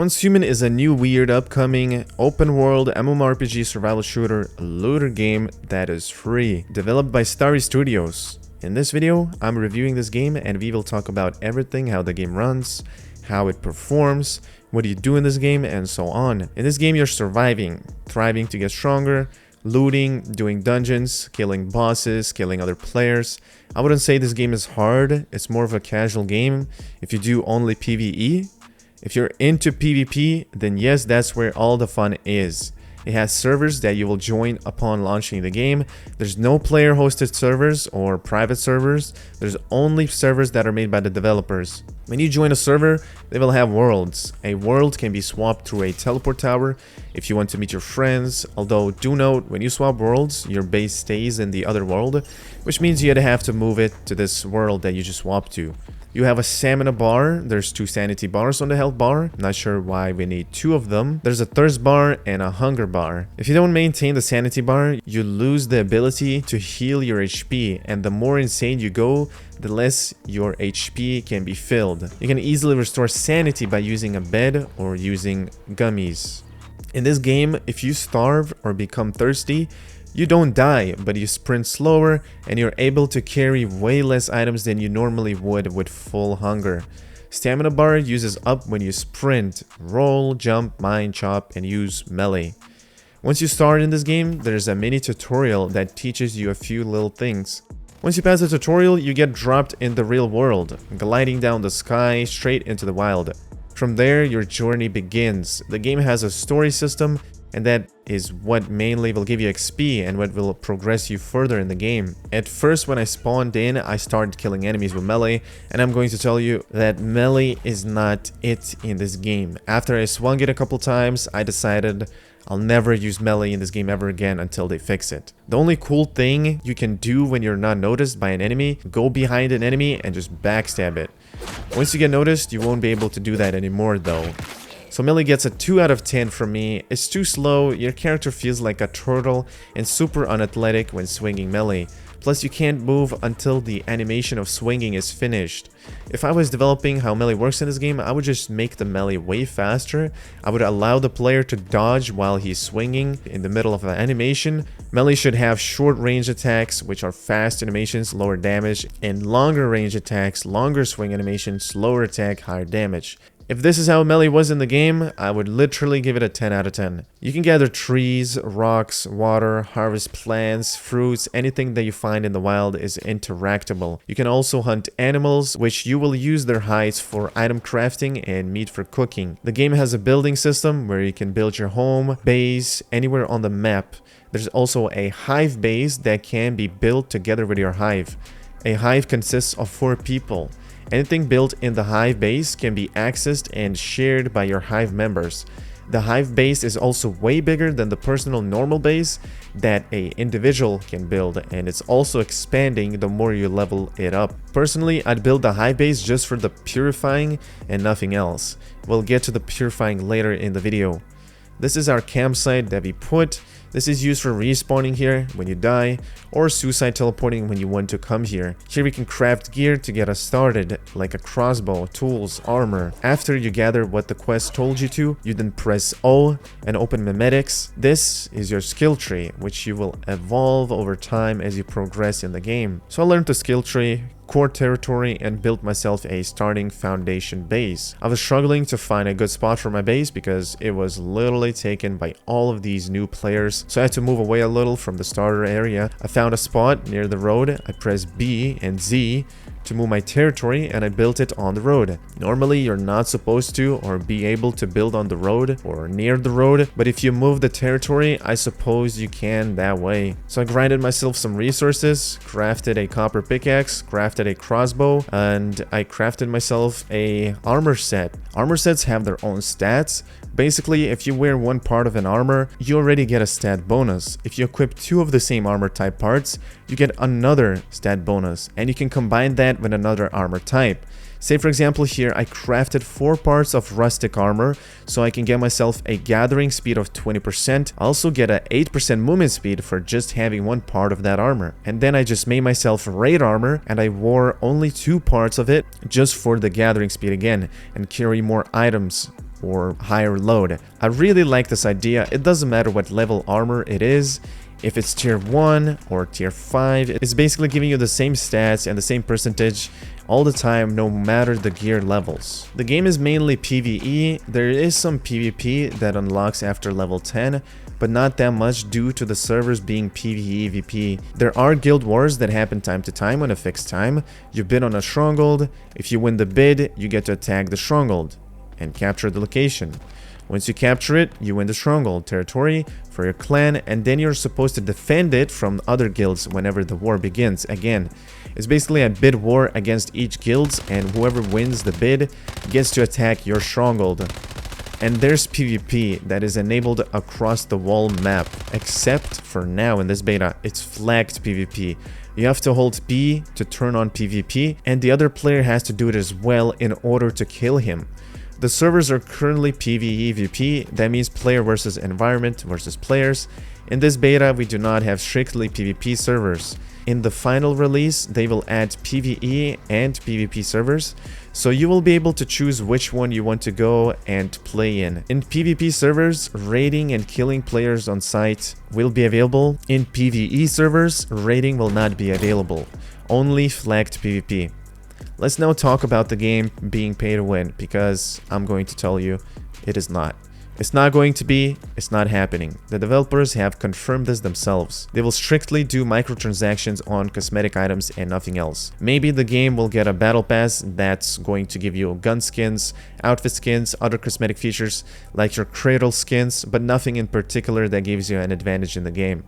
Transhuman is a new weird upcoming open world MMORPG survival shooter looter game that is free, developed by Starry Studios. In this video, I'm reviewing this game and we will talk about everything, how the game runs, how it performs, what you do in this game, and so on. In this game, you're surviving, thriving to get stronger, looting, doing dungeons, killing bosses, killing other players. I wouldn't say this game is hard, it's more of a casual game if you do only PvE. If you're into PvP, then yes, that's where all the fun is. It has servers that you will join upon launching the game. There's no player-hosted servers or private servers. There's only servers that are made by the developers. When you join a server, they will have worlds. A world can be swapped through a teleport tower if you want to meet your friends. Although, do note, when you swap worlds, your base stays in the other world, which means you'd have to move it to this world that you just swapped to. You have a stamina bar, there's 2 sanity bars on the health bar, not sure why we need 2 of them. There's a thirst bar and a hunger bar. If you don't maintain the sanity bar, you lose the ability to heal your HP, and the more insane you go, the less your HP can be filled. You can easily restore sanity by using a bed or using gummies. In this game, if you starve or become thirsty, you don't die, but you sprint slower and you're able to carry way less items than you normally would with full hunger. Stamina bar uses up when you sprint, roll, jump, mine, chop, and use melee. Once you start in this game, there's a mini tutorial that teaches you a few little things. Once you pass the tutorial, you get dropped in the real world, gliding down the sky straight into the wild. From there, your journey begins. The game has a story system, and that is what mainly will give you XP and what will progress you further in the game. At first, when I spawned in, I started killing enemies with melee, and I'm going to tell you that melee is not it in this game. After I swung it a couple times, I decided I'll never use melee in this game ever again until they fix it. The only cool thing you can do when you're not noticed by an enemy, go behind an enemy and just backstab it. Once you get noticed, you won't be able to do that anymore though. So melee gets a 2 out of 10 from me. It's too slow, your character feels like a turtle, and super unathletic when swinging melee. Plus you can't move until the animation of swinging is finished. If I was developing how melee works in this game, I would just make the melee way faster. I would allow the player to dodge while he's swinging in the middle of an animation. Melee should have short range attacks, which are fast animations, lower damage, and longer range attacks, longer swing animations, slower attack, higher damage. If this is how melee was in the game, I would literally give it a 10 out of 10. You can gather trees, rocks, water, harvest plants, fruits, anything that you find in the wild is interactable. You can also hunt animals, which you will use their hides for item crafting and meat for cooking. The game has a building system where you can build your home, base, anywhere on the map. There's also a hive base that can be built together with your hive. A hive consists of 4 people. Anything built in the hive base can be accessed and shared by your hive members. The hive base is also way bigger than the personal normal base that an individual can build, and it's also expanding the more you level it up. Personally, I'd build the hive base just for the purifying and nothing else. We'll get to the purifying later in the video. This is our campsite that we put. This is used for respawning here when you die, or suicide teleporting when you want to come here. Here we can craft gear to get us started, like a crossbow, tools, armor. After you gather what the quest told you to, you then press O and open memetics. This is your skill tree, which you will evolve over time as you progress in the game. So I learned the skill tree, core territory, and built myself a starting foundation base. I was struggling to find a good spot for my base because it was literally taken by all of these new players, so I had to move away a little from the starter area. I found a spot near the road. I pressed B and Z to move my territory, and I built it on the road. Normally you're not supposed to or be able to build on the road or near the road, but if you move the territory, I suppose you can that way. So I grinded myself some resources, crafted a copper pickaxe, crafted a crossbow, and I crafted myself a armor set. Armor sets have their own stats. Basically, if you wear one part of an armor, you already get a stat bonus. If you equip 2 of the same armor type parts, you get another stat bonus, and you can combine that with another armor type. Say for example here, I crafted 4 parts of rustic armor, so I can get myself a gathering speed of 20%. I also get a 8% movement speed for just having one part of that armor. And then I just made myself raid armor, and I wore only 2 parts of it just for the gathering speed again, and carry more items or higher load. I really like this idea. It doesn't matter what level armor it is. If it's tier 1 or tier 5, it's basically giving you the same stats and the same percentage all the time, no matter the gear levels. The game is mainly PvE. There is some PvP that unlocks after level 10, but not that much due to the servers being PvE-VP. There are guild wars that happen time to time on a fixed time. You bid on a stronghold. If you win the bid, you get to attack the stronghold and capture the location. Once you capture it, you win the stronghold territory for your clan, and then you're supposed to defend it from other guilds whenever the war begins. Again, it's basically a bid war against each guild, and whoever wins the bid gets to attack your stronghold. And there's PvP that is enabled across the wall map, except for now in this beta, it's flagged PvP. You have to hold B to turn on PvP, and the other player has to do it as well in order to kill him. The servers are currently PvE-VP, that means player versus environment versus players. In this beta, we do not have strictly PvP servers. In the final release, they will add PvE and PvP servers, so you will be able to choose which one you want to go and play in. In PvP servers, raiding and killing players on site will be available. In PvE servers, raiding will not be available, only flagged PvP. Let's now talk about the game being pay to win, because I'm going to tell you it is not. It's not going to be, it's not happening. The developers have confirmed this themselves. They will strictly do microtransactions on cosmetic items and nothing else. Maybe the game will get a battle pass that's going to give you gun skins, outfit skins, other cosmetic features like your cradle skins, but nothing in particular that gives you an advantage in the game.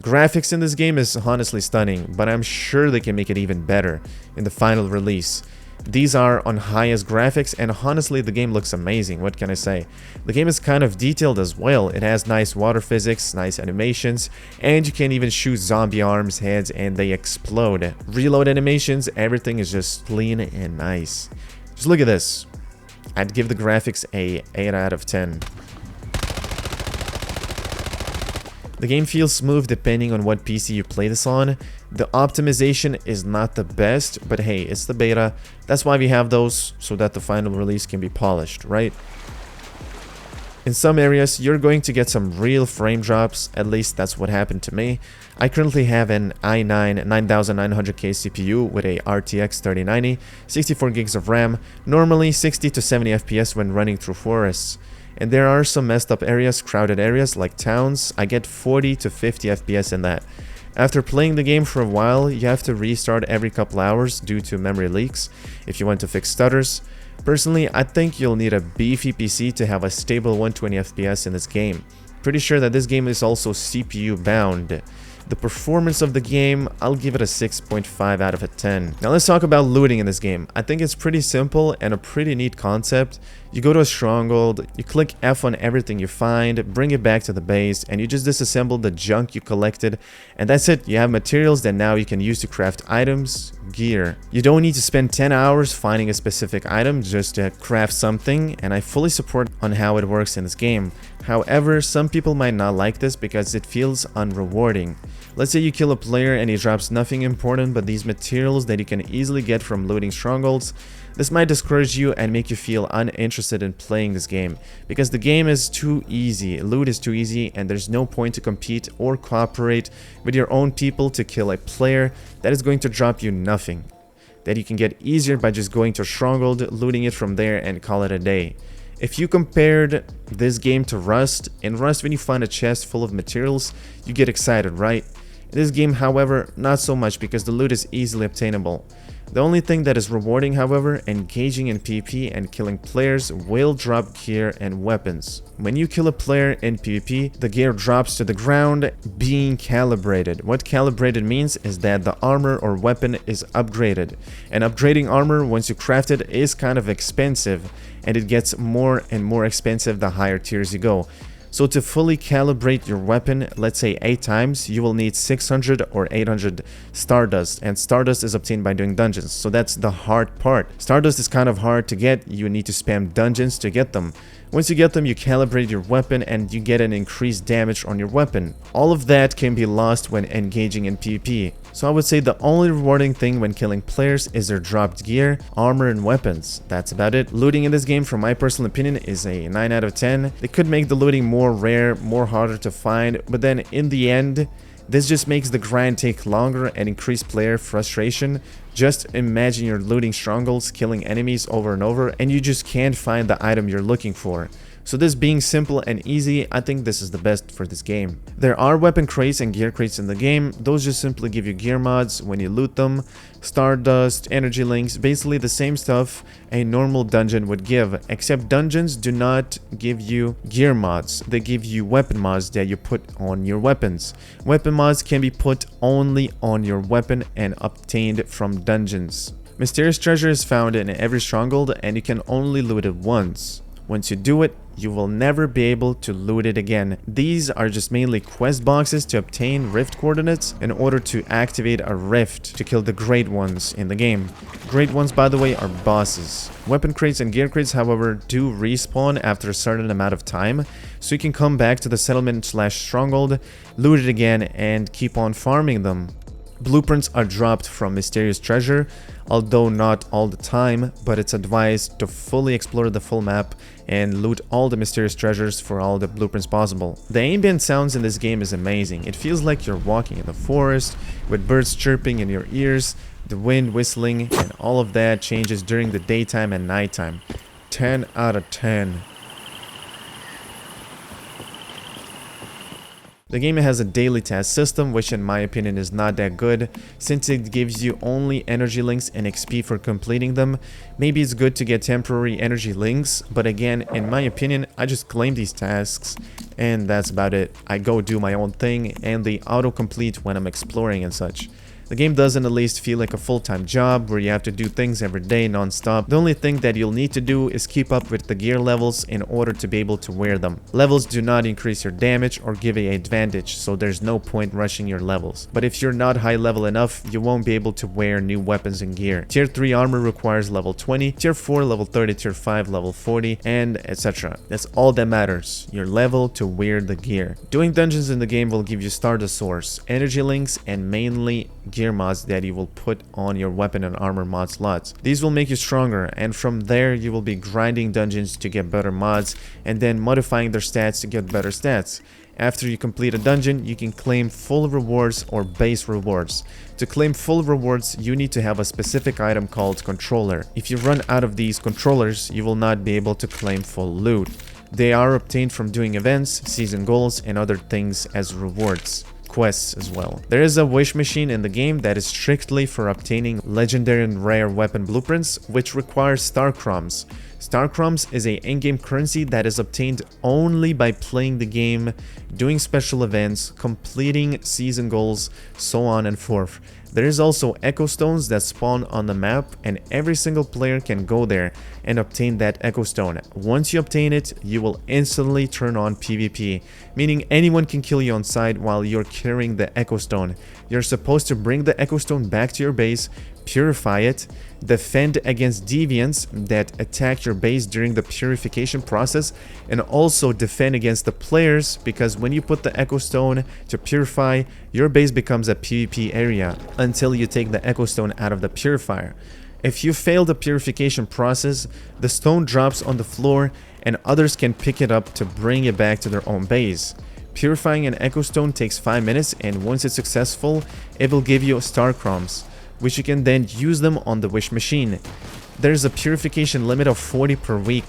Graphics in this game is honestly stunning, but I'm sure they can make it even better in the final release. These are on highest graphics, and honestly the game looks amazing, what can I say. The game is kind of detailed as well. It has nice water physics, nice animations, and you can even shoot zombie arms, heads, and they explode. Reload animations, everything is just clean and nice. Just look at this. I'd give the graphics a 8 out of 10. The game feels smooth depending on what PC you play this on. The optimization is not the best, but hey, it's the beta. That's why we have those, so that the final release can be polished, right? In some areas, you're going to get some real frame drops. At least that's what happened to me. I currently have an i9 9900K CPU with a RTX 3090, 64 gigs of RAM, normally 60 to 70 FPS when running through forests. And there are some messed up areas, crowded areas like towns. I get 40 to 50 FPS in that. After playing the game for a while, you have to restart every couple hours due to memory leaks if you want to fix stutters. Personally, I think you'll need a beefy PC to have a stable 120 FPS in this game. Pretty sure that this game is also CPU bound. The performance of the game, I'll give it a 6.5 out of a 10. Now let's talk about looting in this game. I think it's pretty simple and a pretty neat concept. You go to a stronghold, you click F on everything you find, bring it back to the base, and you just disassemble the junk you collected, and that's it. You have materials that now you can use to craft items, gear. You don't need to spend 10 hours finding a specific item just to craft something, and I fully support on how it works in this game. However, some people might not like this because it feels unrewarding. Let's say you kill a player and he drops nothing important but these materials that you can easily get from looting strongholds. This might discourage you and make you feel uninterested in playing this game, because the game is too easy, loot is too easy, and there's no point to compete or cooperate with your own people to kill a player that is going to drop you nothing, that you can get easier by just going to a stronghold, looting it from there, and call it a day. If you compared this game to Rust, in Rust when you find a chest full of materials, you get excited, right? In this game, however, not so much, because the loot is easily obtainable. The only thing that is rewarding, however, engaging in PvP and killing players will drop gear and weapons. When you kill a player in PvP, the gear drops to the ground being calibrated. What calibrated means is that the armor or weapon is upgraded. And upgrading armor, once you craft it, is kind of expensive, and it gets more and more expensive the higher tiers you go. So to fully calibrate your weapon, let's say 8 times, you will need 600 or 800 Stardust, and Stardust is obtained by doing dungeons, so that's the hard part. Stardust is kind of hard to get, you need to spam dungeons to get them. Once you get them, you calibrate your weapon and you get an increased damage on your weapon. All of that can be lost when engaging in PvP. So I would say the only rewarding thing when killing players is their dropped gear, armor, and weapons. That's about it. Looting in this game, from my personal opinion, is a 9 out of 10. They could make the looting more rare, more harder to find, but then in the end, this just makes the grind take longer and increase player frustration. Just imagine you're looting strongholds, killing enemies over and over, and you just can't find the item you're looking for. So this being simple and easy, I think this is the best for this game. There are weapon crates and gear crates in the game. Those just simply give you gear mods when you loot them. Stardust, energy links, basically the same stuff a normal dungeon would give, except dungeons do not give you gear mods. They give you weapon mods that you put on your weapons. Weapon mods can be put only on your weapon and obtained from dungeons. Mysterious treasure is found in every stronghold and you can only loot it once. Once you do it, you will never be able to loot it again. These are just mainly quest boxes to obtain rift coordinates in order to activate a rift to kill the great ones in the game. Great ones, by the way, are bosses. Weapon crates and gear crates, however, do respawn after a certain amount of time, so you can come back to the settlement/stronghold, loot it again, and keep on farming them. Blueprints are dropped from mysterious treasure, although not all the time, but it's advised to fully explore the full map and loot all the mysterious treasures for all the blueprints possible. The ambient sounds in this game is amazing. It feels like you're walking in the forest with birds chirping in your ears, the wind whistling, and all of that changes during the daytime and nighttime. 10 out of 10. The game has a daily task system, which in my opinion is not that good, since it gives you only energy links and XP for completing them. Maybe it's good to get temporary energy links, but again, in my opinion, I just claim these tasks, and that's about it. I go do my own thing, and they auto-complete when I'm exploring and such. The game doesn't at least feel like a full-time job where you have to do things every day non-stop. The only thing that you'll need to do is keep up with the gear levels in order to be able to wear them. Levels do not increase your damage or give you an advantage, so there's no point rushing your levels. But if you're not high level enough, you won't be able to wear new weapons and gear. Tier 3 armor requires level 20, Tier 4 level 30, Tier 5 level 40, and etc. That's all that matters, your level to wear the gear. Doing dungeons in the game will give you Stardust Source, energy links, and mainly gear mods that you will put on your weapon and armor mod slots. These will make you stronger, and from there you will be grinding dungeons to get better mods and then modifying their stats to get better stats. After you complete a dungeon, you can claim full rewards or base rewards. To claim full rewards, you need to have a specific item called controller. If you run out of these controllers, you will not be able to claim full loot. They are obtained from doing events, season goals, and other things as rewards. Quests as well. There is a wish machine in the game that is strictly for obtaining legendary and rare weapon blueprints, which requires star crumbs. Star crumbs is a in-game currency that is obtained only by playing the game, doing special events, completing season goals, so on and forth. There is also echo stones that spawn on the map, and every single player can go there and obtain that echo stone. Once you obtain it, you will instantly turn on PvP, meaning anyone can kill you on sight while you're carrying the echo stone. You're supposed to bring the echo stone back to your base, purify it, defend against deviants that attack your base during the purification process, and also defend against the players, because when you put the echo stone to purify, your base becomes a PvP area until you take the echo stone out of the purifier. If you fail the purification process, the stone drops on the floor and others can pick it up to bring it back to their own base. Purifying an echo stone takes 5 minutes, and once it's successful, it will give you star crumbs, which you can then use them on the wish machine. There's a purification limit of 40 per week.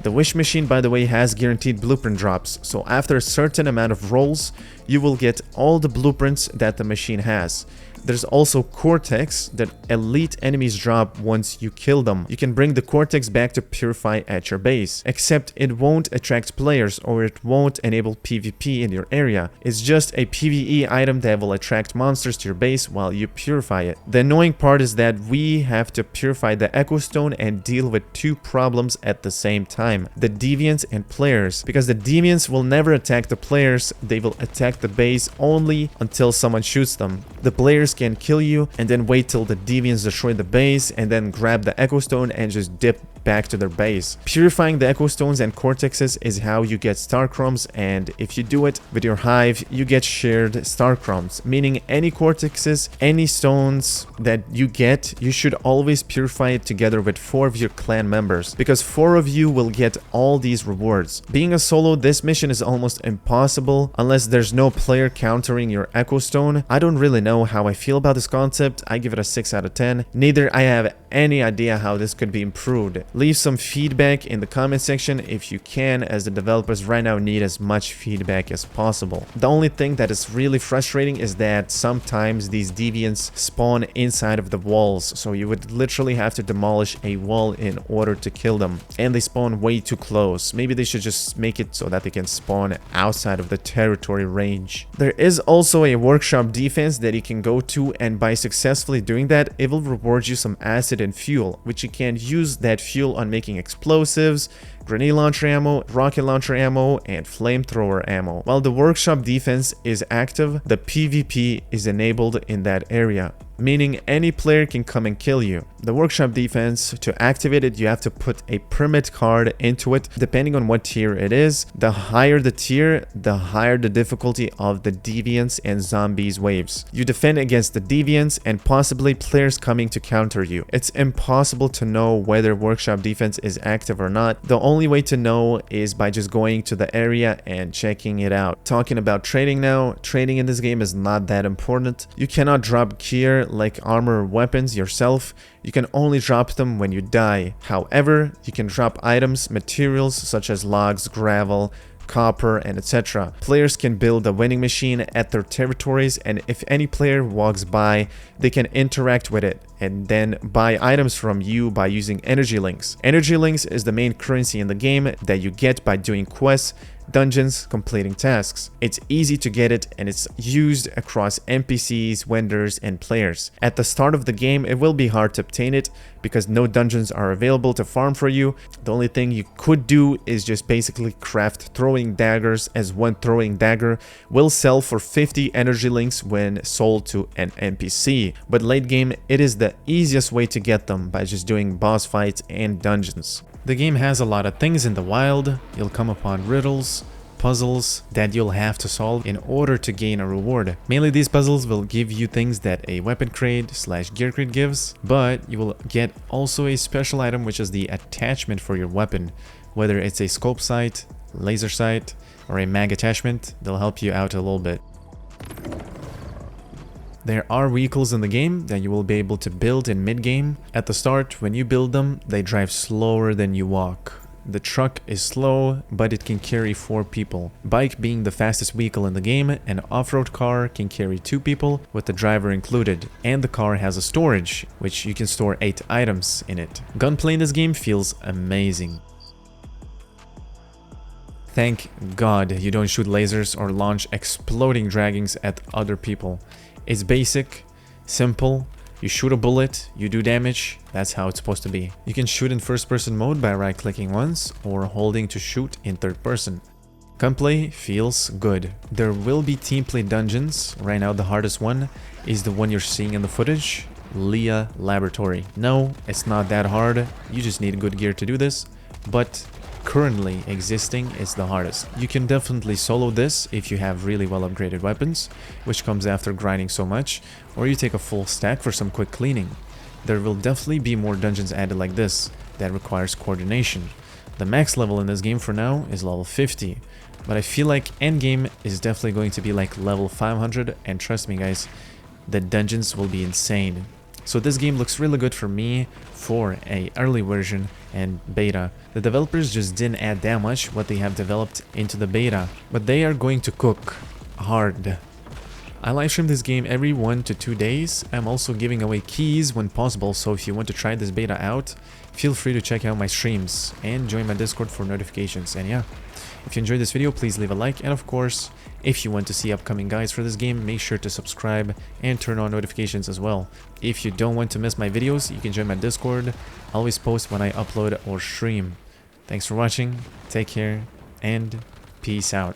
The wish machine, by the way, has guaranteed blueprint drops, so after a certain amount of rolls, you will get all the blueprints that the machine has. There's also Cortex that elite enemies drop once you kill them. You can bring the Cortex back to purify at your base, except it won't attract players or it won't enable PvP in your area. It's just a PvE item that will attract monsters to your base while you purify it. The annoying part is that we have to purify the Echo Stone and deal with two problems at the same time: the deviants and players. Because the deviants will never attack the players, they will attack the base only until someone shoots them. The players can kill you and then wait till the deviants destroy the base and then grab the Echo Stone and just dip back to their base. Purifying the echo stones and cortexes is how you get star crumbs, and if you do it with your hive, you get shared star crumbs, meaning any cortexes, any stones that you get, you should always purify it together with 4 of your clan members, because 4 of you will get all these rewards. Being a solo, this mission is almost impossible unless there's no player countering your echo stone. I don't really know how I feel about this concept. I give it a 6 out of 10. Neither I have any idea how this could be improved. Leave some feedback in the comment section if you can, as the developers right now need as much feedback as possible. The only thing that is really frustrating is that sometimes these deviants spawn inside of the walls, so you would literally have to demolish a wall in order to kill them, and they spawn way too close. Maybe they should just make it so that they can spawn outside of the territory range. There is also a workshop defense that you can go to, and by successfully doing that, it will reward you some acid and fuel, which you can use that fuel on making explosives, grenade launcher ammo, rocket launcher ammo, and flamethrower ammo. While the workshop defense is active, the PvP is enabled in that area, meaning any player can come and kill you. The workshop defense, to activate it, you have to put a permit card into it. Depending on what tier it is, the higher the tier, the higher the difficulty of the deviants and zombies waves. You defend against the deviants and possibly players coming to counter you. It's impossible to know whether workshop defense is active or not. The only way to know is by just going to the area and checking it out. Talking about trading now, trading in this game is not that important. You cannot drop gear like armor or weapons yourself. You can only drop them when you die. However, you can drop items, materials such as logs, gravel, copper, and etc. Players can build a vending machine at their territories, and if any player walks by, they can interact with it and then buy items from you by using energy links. Energy links is the main currency in the game that you get by doing quests, dungeons, completing tasks. It's easy to get it, and it's used across NPCs, vendors, and players. At the start of the game, it will be hard to obtain it because no dungeons are available to farm for you. The only thing you could do is just basically craft throwing daggers, as one throwing dagger will sell for 50 energy links when sold to an NPC. But late game, it is the easiest way to get them by just doing boss fights and dungeons. The game has a lot of things in the wild. You'll come upon riddles, puzzles that you'll have to solve in order to gain a reward. Mainly these puzzles will give you things that a weapon crate / gear crate gives, but you will get also a special item, which is the attachment for your weapon. Whether it's a scope sight, laser sight, or a mag attachment, they'll help you out a little bit. There are vehicles in the game that you will be able to build in mid-game. At the start, when you build them, they drive slower than you walk. The truck is slow, but it can carry 4 people. Bike being the fastest vehicle in the game, an off-road car can carry 2 people with the driver included. And the car has a storage, which you can store 8 items in it. Gunplay in this game feels amazing. Thank God you don't shoot lasers or launch exploding dragons at other people. It's basic, simple. You shoot a bullet, you do damage. That's how it's supposed to be. You can shoot in first-person mode by right-clicking once or holding to shoot in third person. Gunplay feels good. There will be team play dungeons. Right now the hardest one is the one you're seeing in the footage, Leah Laboratory. No, it's not that hard. You just need good gear to do this, but currently existing is the hardest. You can definitely solo this if you have really well upgraded weapons, which comes after grinding so much, or you take a full stack for some quick cleaning. There will definitely be more dungeons added like this that requires coordination. The max level in this game for now is level 50, but I feel like endgame is definitely going to be like level 500, and trust me guys, the dungeons will be insane. So this game looks really good for me for a early version and beta. The developers just didn't add that much what they have developed into the beta, but they are going to cook hard. I live stream this game every 1 to 2 days. I'm also giving away keys when possible, so if you want to try this beta out, feel free to check out my streams and join my Discord for notifications. And yeah, if you enjoyed this video, please leave a like, and of course, if you want to see upcoming guides for this game, make sure to subscribe and turn on notifications as well. If you don't want to miss my videos, you can join my Discord. I always post when I upload or stream. Thanks for watching, take care, and peace out.